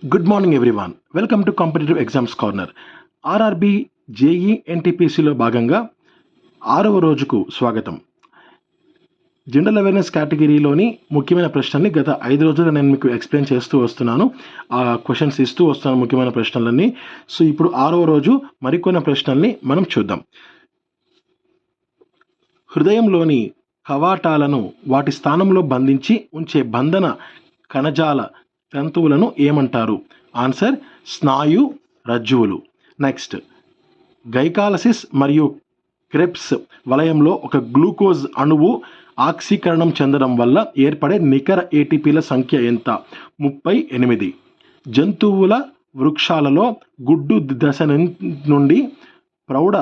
Good morning everyone. Welcome to competitive exams corner. RRB JE ఎన్టీపీసీలో భాగంగా 6వ రోజుకు స్వాగతం. జనరల్ అవేర్నెస్ కేటగిరీలోని ముఖ్యమైన ప్రశ్నల్ని గత 5 రోజులుగా నేను మీకు ఎక్స్ప్లెయిన్ చేస్తూ వస్తున్నాను. ఆ క్వశ్చన్స్ ఇస్తూ వస్తున్నాను ముఖ్యమైన ప్రశ్నలన్నీ. సో ఇప్పుడు 6వ రోజు మరికొన్ని ప్రశ్నల్ని మనం చూద్దాం. హృదయంలోని కవాటాలను వాటి స్థానంలో బంధించి ఉంచే బంధన కణజాల తంతువులను ఏమంటారు? ఆన్సర్ స్నాయు రజ్జువులు. నెక్స్ట్, గైకాలసిస్ మరియు క్రెబ్స్ వలయంలో ఒక గ్లూకోజ్ అణువు ఆక్సీకరణం చెందడం వల్ల ఏర్పడే నికర ఏటీపీల సంఖ్య ఎంత? 38. జంతువుల వృక్షాలలో గుడ్డు దశ నుండి ప్రౌఢ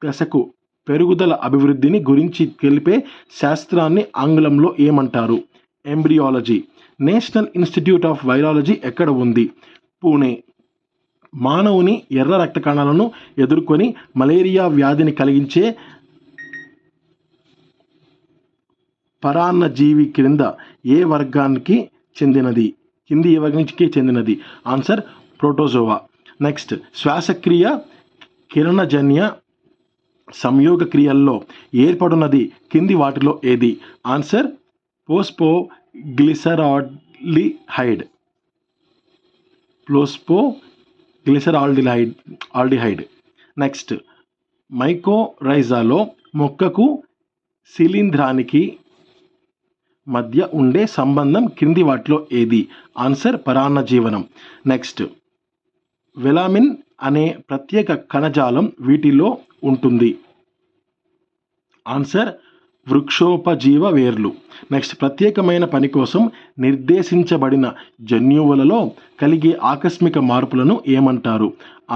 దశకు పెరుగుదల అభివృద్ధిని గురించి తెలిపే శాస్త్రాన్ని ఆంగ్లంలో ఏమంటారు? Embryology. National institute of virology ఎక్కడ ఉంది? పూణే. మానవుని ఎర్ర రక్త కణాలను ఎదుర్కొని మలేరియా వ్యాధిని కలిగించే పరాన్నజీవి క్రింద ఏ వర్గానికి చెందినది? కింది ఏ వర్గానికి చెందినది? Answer protozoa. నెక్స్ట్, శ్వాసక్రియ కిరణజన్య సంయోగ క్రియల్లో ఏర్పడున్నది కింది వాటిలో ఏది? ఆన్సర్ ఫోస్ఫోగ్లిసరాల్డిహైడ్. ఆల్డిహైడ్. నెక్స్ట్, మైకోరైజాలో మొక్కకు శిలీంధ్రానికి మధ్య ఉండే సంబంధం కింది వాటిలో ఏది? ఆన్సర్ పరాన్నజీవనం. నెక్స్ట్, వెలామిన్ అనే ప్రత్యేక కణజాలం వీటిలో ఉంటుంది. ఆన్సర్ వృక్షోపజీవ వేర్లు. నెక్స్ట్, ప్రత్యేకమైన పని కోసం నిర్దేశించబడిన జన్యువులలో కలిగే ఆకస్మిక మార్పులను ఏమంటారు?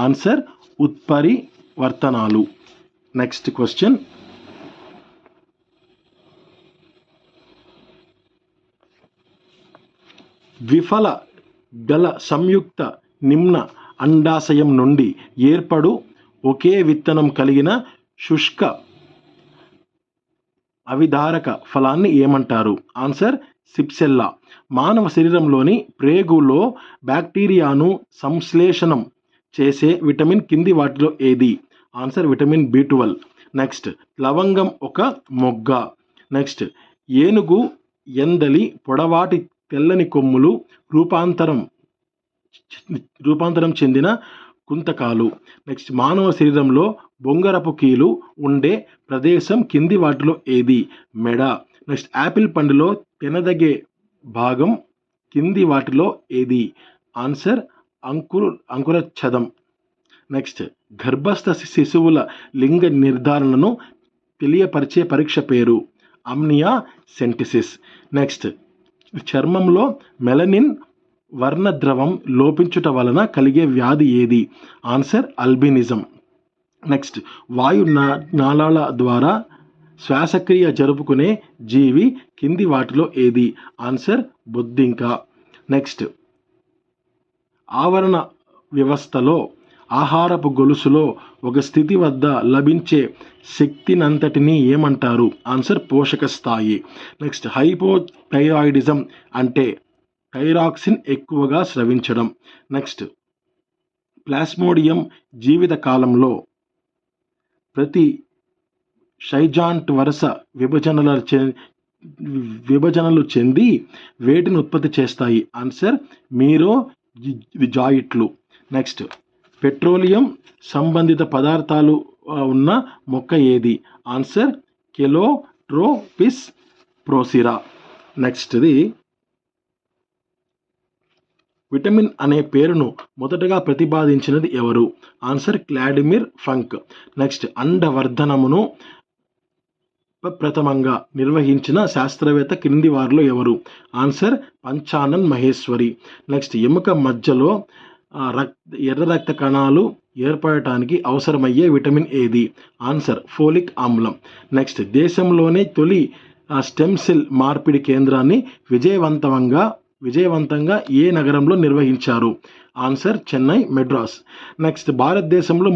ఆన్సర్ ఉత్పరివర్తనాలు. నెక్స్ట్ క్వశ్చన్, విఫల గల సంయుక్త నిమ్న అండాశయం నుండి ఏర్పడు ఒకే విత్తనం కలిగిన శుష్క అవిధారక ఫలాన్ని ఏమంటారు? ఆన్సర్ సిప్సెల్లా. మానవ శరీరంలోని ప్రేగులో బ్యాక్టీరియాను సంశ్లేషణం చేసే విటమిన్ కింది వాటిలో ఏది? Answer vitamin B12. నెక్స్ట్, లవంగం ఒక మొగ్గ. నెక్స్ట్, ఏనుగు ఎందలి పొడవాటి తెల్లని కొమ్ములు రూపాంతరం చెందిన కుంతకాలు. నెక్స్ట్, మానవ శరీరంలో బొంగరపు కీలు ఉండే ప్రదేశం కింది వాటిలో ఏది? మెడ. నెక్స్ట్, యాపిల్ పండులో తినదగే భాగం కింది వాటిలో ఏది? ఆన్సర్ అంకురఛదం. నెక్స్ట్, గర్భస్థ శిశువుల లింగ నిర్ధారణను తెలియపరిచే పరీక్ష పేరు? అమ్నియోసెంటెసిస్. నెక్స్ట్, చర్మంలో మెలనిన్ వర్ణద్రవం లోపించుట వలన కలిగే వ్యాధి ఏది? Answer albinism. నెక్స్ట్, వాయు నాళాల ద్వారా శ్వాసక్రియ జరుపుకునే జీవి కింది వాటిలో ఏది? ఆన్సర్ బొద్దింక. నెక్స్ట్, ఆవరణ వ్యవస్థలో ఆహారపు గొలుసులో ఒక స్థితి వద్ద లభించే శక్తినంతటినీ ఏమంటారు? ఆన్సర్ పోషక స్థాయి. నెక్స్ట్, హైపోథైరాయిడిజం అంటే థైరాక్సిన్ ఎక్కువగా స్రవించడం. నెక్స్ట్, ప్లాస్మోడియం జీవిత కాలంలో ప్రతి షైజాంట్ వరుస విభజనలు చెంది వేటిని ఉత్పత్తి చేస్తాయి? ఆన్సర్ మీరోజాయిట్లు. నెక్స్ట్, పెట్రోలియం సంబంధిత పదార్థాలు ఉన్న మొక్క ఏది? ఆన్సర్ కెలోట్రోపిస్ ప్రోసిరా. నెక్స్ట్ది, విటమిన్ అనే పేరును మొదటగా ప్రతిపాదించినది ఎవరు? Answer Vladimir funk. నెక్స్ట్, అండవర్ధనమును ప్రథమంగా నిర్వహించిన శాస్త్రవేత్త క్రింది వారిలో ఎవరు? ఆన్సర్ పంచానన్ మహేశ్వరి. నెక్స్ట్, ఎముక మధ్యలో ఎర్ర రక్త కణాలు ఏర్పడటానికి అవసరమయ్యే విటమిన్ ఏది? ఆన్సర్ ఫోలిక్ ఆమ్లం. నెక్స్ట్, దేశంలోనే తొలి స్టెమ్ సెల్ మార్పిడి కేంద్రాన్ని విజయవంతంగా ఏ నగరంలో నిర్వహించారు? ఆన్సర్ చెన్నై, మెడ్రాస్. నెక్స్ట్, భారతదేశంలో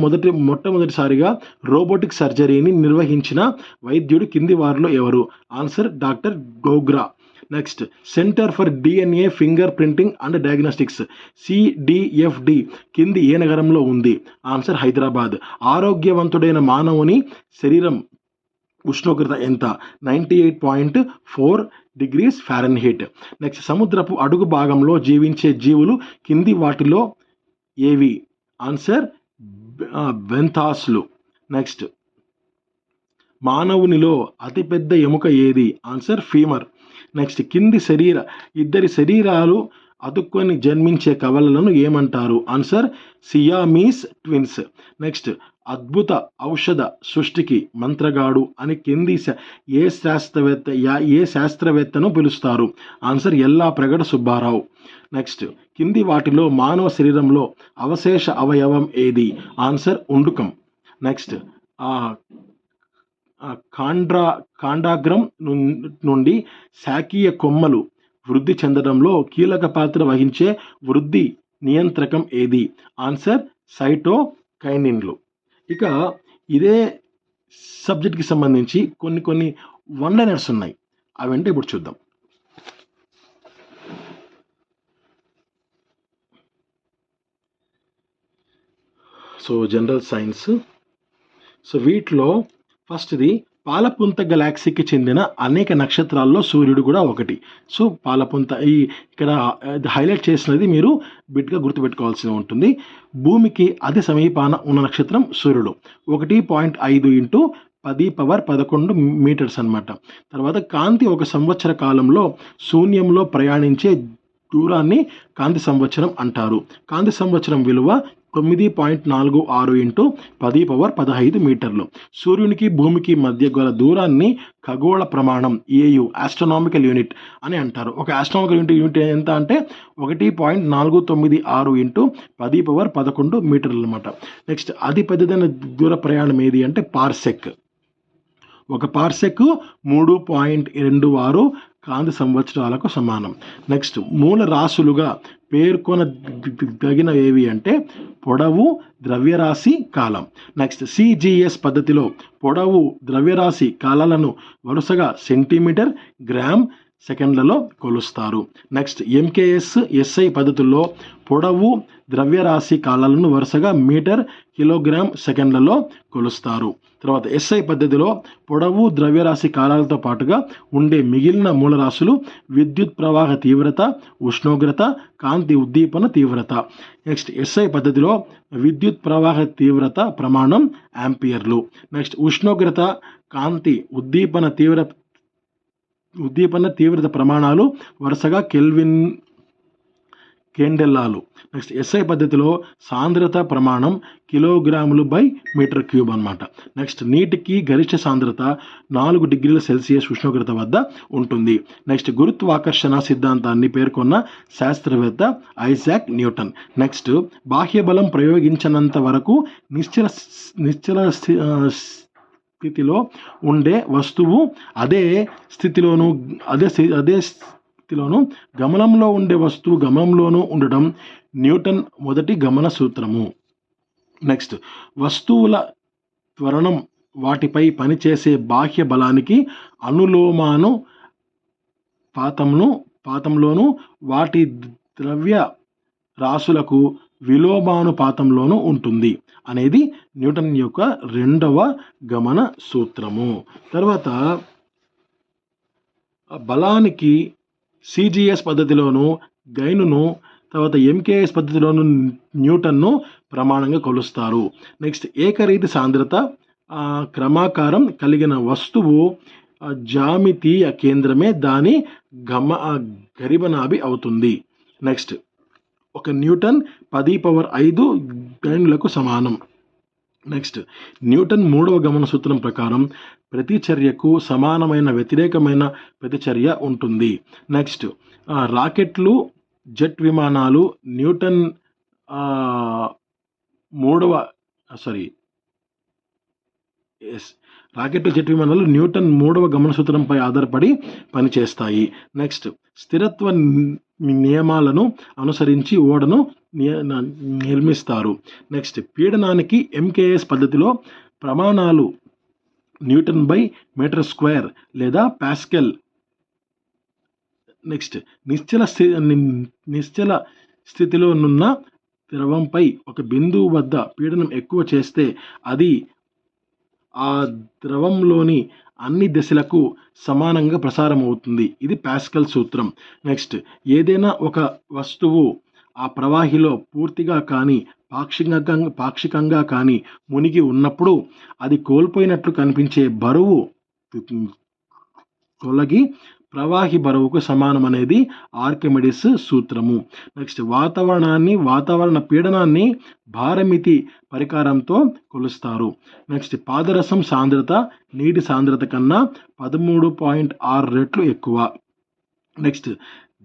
మొట్టమొదటిసారిగా రోబోటిక్ సర్జరీని నిర్వహించిన వైద్యుడు కింది వారిలో ఎవరు? Answer doctor Gogra. Next centre for DNA finger printing and diagnostics CDFD కింది ఏ నగరంలో ఉంది? ఆన్సర్ హైదరాబాద్. ఆరోగ్యవంతుడైన మానవుని శరీరం ఉష్ణోగ్రత ఎంత? 98.4 డిగ్రీస్ ఫారెన్హీట్. నెక్స్ట్ సముద్రపు అడుగు భాగంలో జీవించే జీవులు కింది వాటిలో ఏవి? ఆన్సర్ బెంథాస్లు. నెక్స్ట్ మానవునిలో అతిపెద్ద ఎముక ఏది? Answer femur. నెక్స్ట్ ఇద్దరి శరీరాలు అతుక్కొని జన్మించే కవలలను ఏమంటారు? Answer Siamese twins. నెక్స్ట్ అద్భుత ఔషధ సృష్టికి మంత్రగాడు అని కింది ఏ శాస్త్రవేత్తను పిలుస్తారు? ఆన్సర్ యల్లాప్రగడ సుబ్బారావు. నెక్స్ట్ కింది వాటిలో మానవ శరీరంలో అవశేష అవయవం ఏది? ఆన్సర్ ఉండుకం. నెక్స్ట్ కాండాగ్రం నుండి శాఖీయ కొమ్మలు వృద్ధి చెందడంలో కీలక పాత్ర వహించే వృద్ధి నియంత్రకం ఏది? ఆన్సర్ సైటోకైనిన్లు. ఇక ఇదే సబ్జెక్ట్కి సంబంధించి కొన్ని వన్ లైనర్స్ ఉన్నాయి, అవంటే ఇప్పుడు చూద్దాం. So general science. సో వీటిలో ఫస్ట్ది పాలపుంత గెలాక్సీకి చెందిన అనేక నక్షత్రాల్లో సూర్యుడు కూడా ఒకటి. సో పాలపుంత ఇక్కడ హైలైట్ చేసినది మీరు బిట్గా గుర్తుపెట్టుకోవాల్సి ఉంటుంది. భూమికి అతి సమీపాన ఉన్న నక్షత్రం సూర్యుడు. 1.5 × 10⁻11 మీటర్స్ అనమాట. తర్వాత కాంతి ఒక సంవత్సర కాలంలో శూన్యంలో ప్రయాణించే దూరాన్ని కాంతి సంవత్సరం అంటారు. కాంతి సంవత్సరం విలువ 9.46 × 10⁻15 మీటర్లు. సూర్యునికి భూమికి మధ్య గల దూరాన్ని ఖగోళ ప్రమాణం ఏయు ఆస్ట్రానామికల్ యూనిట్ అని అంటారు. ఒక ఆస్ట్రానామికల్ యూనిట్ ఎంత అంటే 1.496 × 10⁻11 మీటర్లు అనమాట. నెక్స్ట్ అతి పెద్దదైన దూర ప్రయాణం ఏది అంటే పార్సెక్. ఒక పార్సెక్ 3.26 కాంతి సంవత్సరాలకు సమానం. నెక్స్ట్ మూల రాశులుగా పేర్కొనదగిన ఏవి అంటే పొడవు, ద్రవ్యరాశి, కాలం. నెక్స్ట్ సిజిఎస్ పద్ధతిలో పొడవు, ద్రవ్యరాశి, కాలాలను వరుసగా సెంటీమీటర్, గ్రామ్, సెకండ్లలో కొలుస్తారు. నెక్స్ట్ ఎంకేఎస్ఐ పద్ధతుల్లో పొడవు, ద్రవ్యరాశి, కాలాలను వరుసగా మీటర్, కిలోగ్రామ్, సెకండ్లలో కొలుస్తారు. తర్వాత ఎస్ఐ పద్ధతిలో పొడవు, ద్రవ్యరాశి, కాలాలతో పాటుగా ఉండే మిగిలిన మూలరాశులు విద్యుత్ ప్రవాహ తీవ్రత, ఉష్ణోగ్రత, కాంతి ఉద్దీపన తీవ్రత. నెక్స్ట్ ఎస్ఐ పద్ధతిలో విద్యుత్ ప్రవాహ తీవ్రత ప్రమాణం యాంపియర్లు. నెక్స్ట్ ఉష్ణోగ్రత, కాంతి ఉద్దీపన తీవ్రత ప్రమాణాలు వరుసగా కెల్విన్, కేండెల్లాలు. నెక్స్ట్ ఎస్ఐ పద్ధతిలో సాంద్రత ప్రమాణం కిలోగ్రాములు బై మీటర్ క్యూబ్ అనమాట. నెక్స్ట్ నీటికి గరిష్ట సాంద్రత 4 డిగ్రీల సెల్సియస్ ఉష్ణోగ్రత వద్ద ఉంటుంది. నెక్స్ట్ గురుత్వాకర్షణ సిద్ధాంతాన్ని పేర్కొన్న శాస్త్రవేత్త ఐజాక్ న్యూటన్. నెక్స్ట్ బాహ్య బలం ప్రయోగించినంత వరకు నిశ్చల స్థితిలో ఉండే వస్తువు అదే స్థితిలోను గమనంలో ఉండే వస్తువు గమనంలోనూ ఉండడం న్యూటన్ మొదటి గమన సూత్రము. నెక్స్ట్ వస్తువుల త్వరణం వాటిపై పనిచేసే బాహ్య బలానికి పాతంలోను వాటి ద్రవ్య రాశులకు విలోమానుపాతంలోనూ ఉంటుంది అనేది న్యూటన్ యొక్క రెండవ గమన సూత్రము. తర్వాత బలానికి సిజిఎస్ పద్ధతిలోను గైనును, తర్వాత ఎంకేఎస్ పద్ధతిలోను న్యూటన్ను ప్రమాణంగా కొలుస్తారు. నెక్స్ట్ ఏకరీతి సాంద్రత క్రమాకారం కలిగిన వస్తువు జామితీయ కేంద్రమే దాని గరిబనాభి అవుతుంది. నెక్స్ట్ ఒక న్యూటన్ 10⁵ గైనులకు సమానం. నెక్స్ట్ న్యూటన్ మూడవ గమన సూత్రం ప్రకారం ప్రతిచర్యకు సమానమైన వ్యతిరేకమైన ప్రతిచర్య ఉంటుంది. నెక్స్ట్ రాకెట్లు, జెట్ విమానాలు న్యూటన్ మూడవ గమన సూత్రంపై ఆధారపడి పనిచేస్తాయి. నెక్స్ట్ స్థిరత్వ నియమాలను అనుసరించి ఓడను నిర్మిస్తారు. నెక్స్ట్ పీడనానికి ఎంకేఎస్ పద్ధతిలో ప్రమాణాలు న్యూటన్ బై మీటర్ స్క్వేర్ లేదా పాస్కల్ నెక్స్ట్ నిశ్చల స్థితిలో నున్న ద్రవంపై ఒక బిందువు వద్ద పీడనం ఎక్కువ చేస్తే అది ఆ ద్రవంలోని అన్ని దశలకు సమానంగా ప్రసారం అవుతుంది. ఇది పాస్కల్ సూత్రం. నెక్స్ట్, ఏదైనా ఒక వస్తువు ఆ ప్రవాహిలో పూర్తిగా కానీ పాక్షికంగా కానీ మునిగి ఉన్నప్పుడు అది కోల్పోయినట్లు కనిపించే బరువు తొలగి ప్రవాహి బరువుకు సమానం అనేది ఆర్కిమిడిస్ సూత్రము. నెక్స్ట్, వాతావరణ పీడనాన్ని భారమితి పరికారంతో కొలుస్తారు. నెక్స్ట్, పాదరసం సాంద్రత నీటి సాంద్రత కన్నా 13.6 రెట్లు ఎక్కువ. నెక్స్ట్,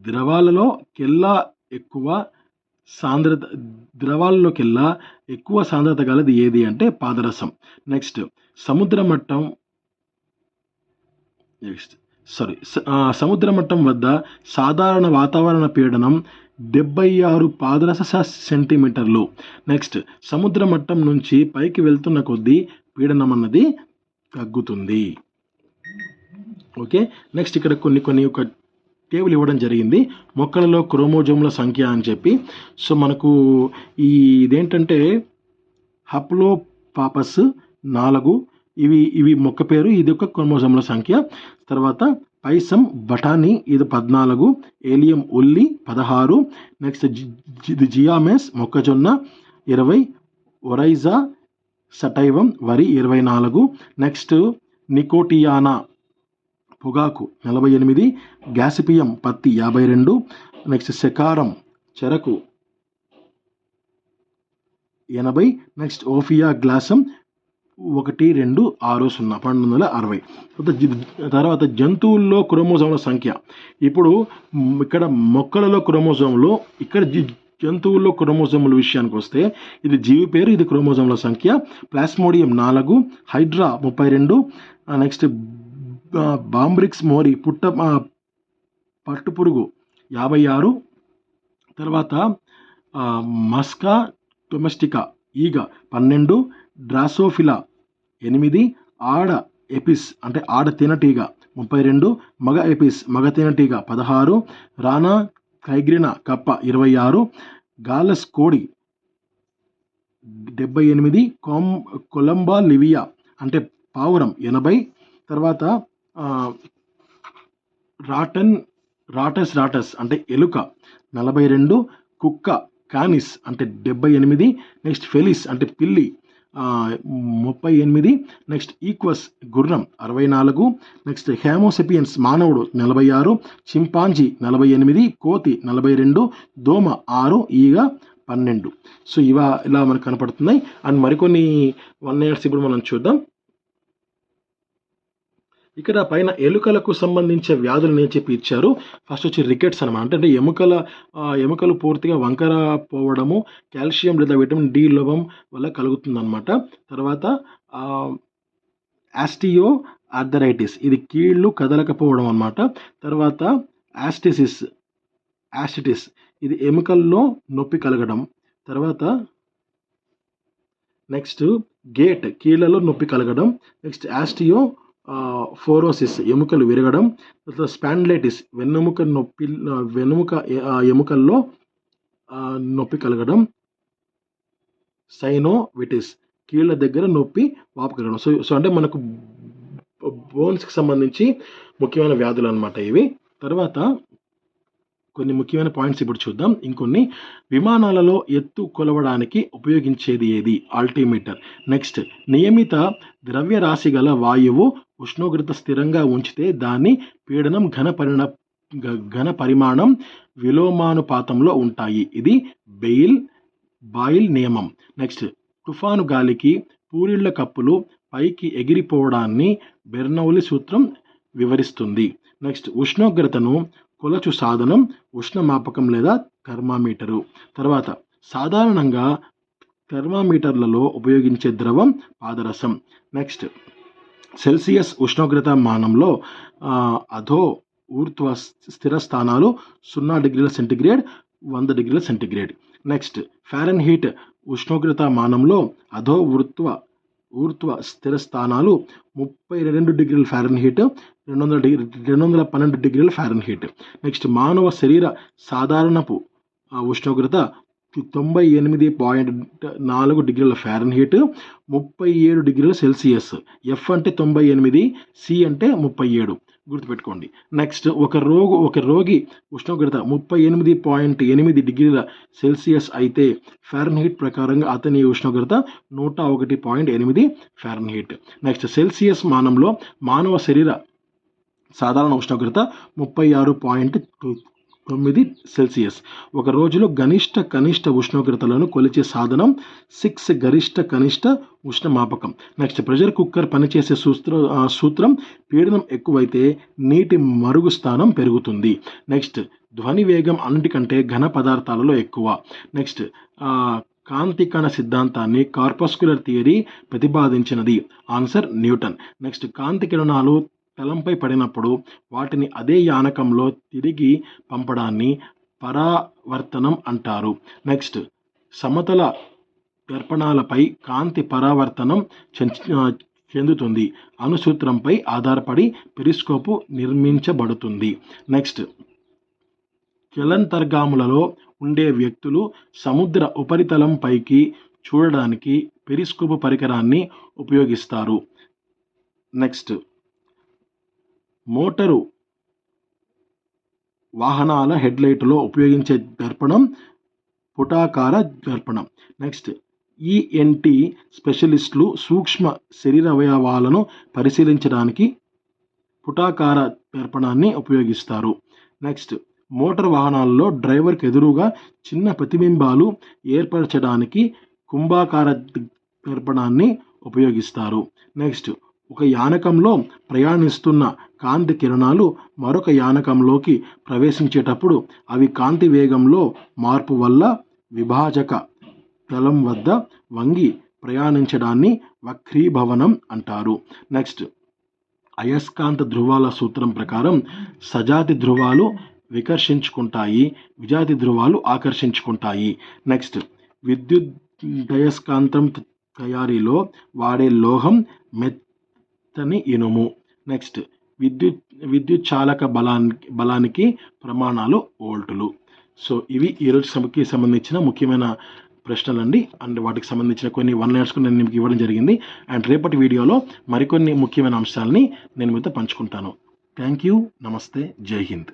ద్రవాలలోకెల్లా ఎక్కువ సాంద్రత గలది ఏది అంటే పాదరసం. నెక్స్ట్, సముద్ర మట్టం వద్ద సాధారణ వాతావరణ పీడనం 76 పాదరస సెంటీమీటర్లు. నెక్స్ట్, సముద్ర మట్టం నుంచి పైకి వెళ్తున్న కొద్దీ పీడనం అన్నది తగ్గుతుంది. ఓకే, నెక్స్ట్ ఇక్కడ కొన్ని ఒక టేబుల్ ఇవ్వడం జరిగింది, మొక్కలలో క్రోమోజోముల సంఖ్య అని చెప్పి. సో మనకు ఇదేంటంటే హప్లోపాపస్ 4, ఇవి మొక్క పేరు, ఇది ఒక క్రోమోజోముల సంఖ్య. తర్వాత పైసం బఠానీ, ఇది 14, ఏలియం ఉల్లి 16, నెక్స్ట్ జియామెస్ మొక్కజొన్న 20, ఒరైజా సటైవం వరి 24, నెక్స్ట్ నికోటియానా పొగాకు 48, గ్యాసిపియం పత్తి 52, నెక్స్ట్ సెకారం చెరకు 80, నెక్స్ట్ ఓఫియా గ్లాసం 1260 తర్వాత జంతువుల్లో క్రోమోజోముల సంఖ్య. ఇప్పుడు ఇక్కడ మొక్కలలో క్రోమోజోములు, ఇక్కడ జంతువుల్లో క్రోమోజోముల విషయానికి వస్తే ఇది జీవి పేరు, ఇది క్రోమోజోముల సంఖ్య. ప్లాస్మోడియం 4, హైడ్రా 32, నెక్స్ట్ బాంబ్రిక్స్ మోరీ పట్టుపురుగు 56, తర్వాత మస్కా డొమెస్టికా ఈగ 12, డ్రాసోఫిలా 8, ఆడ ఎపిస్ అంటే ఆడ తేనెటీగ 32, మగ ఎపిస్ మగ తేనెటీగ 16, రానా కైగ్రినా కప్ప 26, గాలస్ కోడి 78, కొలంబా లివియా అంటే పావురం 80, తర్వాత రాటస్ అంటే ఎలుక 42, కుక్క కానిస్ అంటే 78, నెక్స్ట్ ఫెలిస్ అంటే పిల్లి 38, నెక్స్ట్ ఈక్వస్ గుర్రం 64, నెక్స్ట్ హోమోసేపియన్స్ మానవుడు 46, చింపాంజీ 48, కోతి 42, దోమ 6, ఈగ 12. సో ఇలా మనకు కనపడుతున్నాయి. అండ్ మరికొన్ని 1 ఇయర్స్ ఇప్పుడు మనం చూద్దాం. ఇక్కడ పైన ఎలుకలకు సంబంధించిన వ్యాధులు నేను చెప్పి ఇచ్చారు. ఫస్ట్ వచ్చి రికెట్స్ అనమాట, అంటే ఎముకలు పూర్తిగా వంకర పోవడము కాల్షియం లేదా విటమిన్ డి లోపం వల్ల కలుగుతుందన్నమాట. తర్వాత ఆస్టియో ఆర్థరైటిస్, ఇది కీళ్ళు కదలకపోవడం అన్నమాట. తర్వాత యాస్టిటిస్, ఇది ఎముకల్లో నొప్పి కలగడం. తర్వాత నెక్స్ట్ గేట్, కీళ్ళలో నొప్పి కలగడం. నెక్స్ట్ ఆస్టియో ఫోరోసిస్, ఎముకలు విరగడం. తర్వాత స్పాండ్లైటిస్, వెన్నెముక ఎముకల్లో నొప్పి కలగడం. సైనోవిటిస్, కీళ్ళ దగ్గర నొప్పి వాపు కలగడం. సో అంటే మనకు బోన్స్కి సంబంధించి ముఖ్యమైన వ్యాధులు అన్నమాట ఇవి. తర్వాత కొన్ని ముఖ్యమైన పాయింట్స్ ఇప్పుడు చూద్దాం. ఇంకొన్ని, విమానాలలో ఎత్తు కొలవడానికి ఉపయోగించేది ఏది? ఆల్టిమీటర్. నెక్స్ట్, నియమిత ద్రవ్యరాశి గల వాయువు ఉష్ణోగ్రత స్థిరంగా ఉంచితే దాని పీడనం ఘన పరిమాణం విలోమానుపాతంలో ఉంటాయి. ఇది బాయిల్ నియమం. నెక్స్ట్, తుఫాను గాలికి పూరిళ్ల కప్పులు పైకి ఎగిరిపోవడాన్ని బెర్నౌలి సూత్రం వివరిస్తుంది. నెక్స్ట్, ఉష్ణోగ్రతను కొలచు సాధనం ఉష్ణమాపకం లేదా థర్మామీటరు. తర్వాత సాధారణంగా థర్మామీటర్లలో ఉపయోగించే ద్రవం పాదరసం. నెక్స్ట్, సెల్సియస్ ఉష్ణోగ్రత మానంలో అధో ఊర్ధ్వ స్థిర స్థానాలు 0 డిగ్రీల సెంటిగ్రేడ్ 100 డిగ్రీల సెంటిగ్రేడ్. నెక్స్ట్, ఫారెన్హీట్ ఉష్ణోగ్రత మానంలో అధో ఊర్ధ్వ స్థిర స్థానాలు 32 డిగ్రీల ఫారెన్హీట్, 212 డిగ్రీల ఫారెన్హీట్. నెక్స్ట్ మానవ శరీర సాధారణపు ఉష్ణోగ్రత 98.4 డిగ్రీల ఫారెన్హీట్, 37 డిగ్రీల సెల్సియస్. ఎఫ్ అంటే 98, సి అంటే 37 గుర్తుపెట్టుకోండి. నెక్స్ట్ ఒక రోగి ఉష్ణోగ్రత 38.8 డిగ్రీల సెల్సియస్ అయితే ఫారెన్హీట్ ప్రకారంగా అతని ఉష్ణోగ్రత 101.8 ఫారెన్హీట్. నెక్స్ట్ సెల్సియస్ మానంలో మానవ శరీర సాధారణ ఉష్ణోగ్రత 36.9 సెల్సియస్. ఒక రోజులో గరిష్ట కనిష్ట ఉష్ణోగ్రతలను కొలిచే సాధనం 6 గరిష్ట కనిష్ట ఉష్ణమాపకం. నెక్స్ట్ ప్రెషర్ కుక్కర్ పనిచేసే సూత్రం పీడనం ఎక్కువైతే నీటి మరుగు స్థానం పెరుగుతుంది. నెక్స్ట్ ధ్వని వేగం అన్నిటికంటే ఘన పదార్థాలలో ఎక్కువ. నెక్స్ట్ కాంతి కణ సిద్ధాంతాన్ని కార్పస్కులర్ థియరీ ప్రతిపాదించినది. Answer Newton. నెక్స్ట్ కాంతి కిరణాలు తలంపై పడినప్పుడు వాటిని అదే యానకంలో తిరిగి పంపడాన్ని పరావర్తనం అంటారు. నెక్స్ట్ సమతల దర్పణాలపై కాంతి పరావర్తనం చెందుతుంది. అణుసూత్రంపై ఆధారపడి పెరిస్కోపు నిర్మించబడుతుంది. నెక్స్ట్ జలాంతర్గాములలో ఉండే వ్యక్తులు సముద్ర ఉపరితలం పైకి చూడడానికి పెరిస్కోపు పరికరాన్ని ఉపయోగిస్తారు. నెక్స్ట్ మోటారు వాహనాల హెడ్లైట్లో ఉపయోగించే దర్పణం పుటాకార దర్పణం. నెక్స్ట్ ఈఎన్టీ స్పెషలిస్టులు సూక్ష్మ శరీర అవయవాలను పరిశీలించడానికి పుటాకార దర్పణాన్ని ఉపయోగిస్తారు. నెక్స్ట్ మోటార్ వాహనాల్లో డ్రైవర్కి ఎదురుగా చిన్న ప్రతిబింబాలు ఏర్పరచడానికి కుంభాకార దర్పణాన్ని ఉపయోగిస్తారు. నెక్స్ట్ ఒక యానకంలో ప్రయాణిస్తున్న కాంతి కిరణాలు మరొక యానకంలోకి ప్రవేశించేటప్పుడు అవి కాంతి వేగంలో మార్పు వల్ల విభాజక తలం వద్ద వంగి ప్రయాణించడాన్ని వక్రీభవనం అంటారు. నెక్స్ట్ అయస్కాంత ధ్రువాల సూత్రం ప్రకారం సజాతి ధ్రువాలు వికర్షించుకుంటాయి, విజాతి ధ్రువాలు ఆకర్షించుకుంటాయి. నెక్స్ట్ విద్యుదయస్కాంతం తయారీలో వాడే లోహం మెత్తని ఇనుము. నెక్స్ట్ విద్యుత్ చాలక బలానికి ప్రమాణాలు వోల్టులు. సో ఇవి ఈరోజు సభకి సంబంధించిన ముఖ్యమైన ప్రశ్నలండి. అండ్ వాటికి సంబంధించిన కొన్ని 1 లైనర్స్ నేను మీకు ఇవ్వడం జరిగింది. అండ్ రేపటి వీడియోలో మరికొన్ని ముఖ్యమైన అంశాలని నేను మీతో పంచుకుంటాను. Thank you. నమస్తే. జై హింద్.